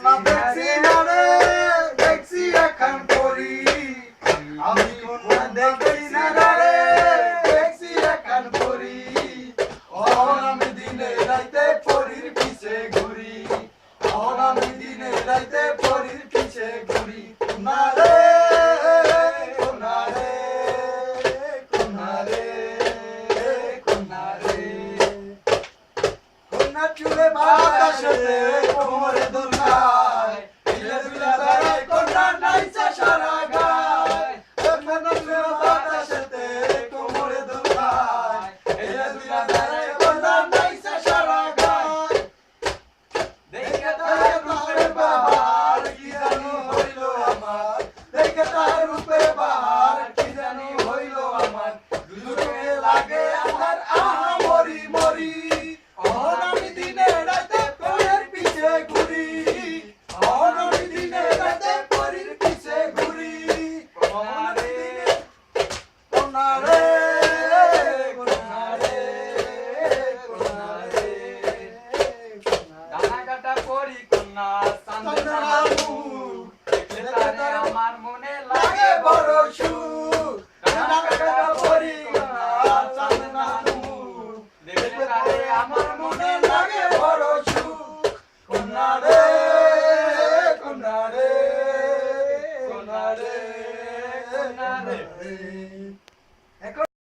না দেখছি না রে দেখছি এখন পরি আমি কন্যা দেখছি না রে দেখছি এখন পরি অহন আমি দিনে রাইতে পরির পিছে ঘুরি অহন আমি দিনে রাইতে পরির পিছে ঘুরি কন্যা রে কন্যা রে কন্যা রে কন্যা রে কন্যা চুলে বাতাসেতে কোমরে দুলনায় দিলে দুলা দাঁড়ায় কন্যা নাইচা সারা গায় কন্যা চুলে বাতাসেতে কোমরে দুলনায় দিলে দুলা দাঁড়ায় কন্যা নাইচা সারা গায় দেখে তার রূপে বাহার কি জানি হইল আমার দেখে তার রূপে বাহার কি জানি হইল আমার দুজনে লাগে আমার আহা মরি মরি অহন আমি দিনে রাতে পরের পিছে ঘুরি অহন আমি দিনে রাতে পরের পিছে ঘুরি কন্যা রে কন্যা রে কন্যা রে কন্যা রে ডানা কাটা পরি কন্যা চন্দনা চন্দনা মুখ দেখলে তারে আমার মনে লাগে লাগে বড় সুর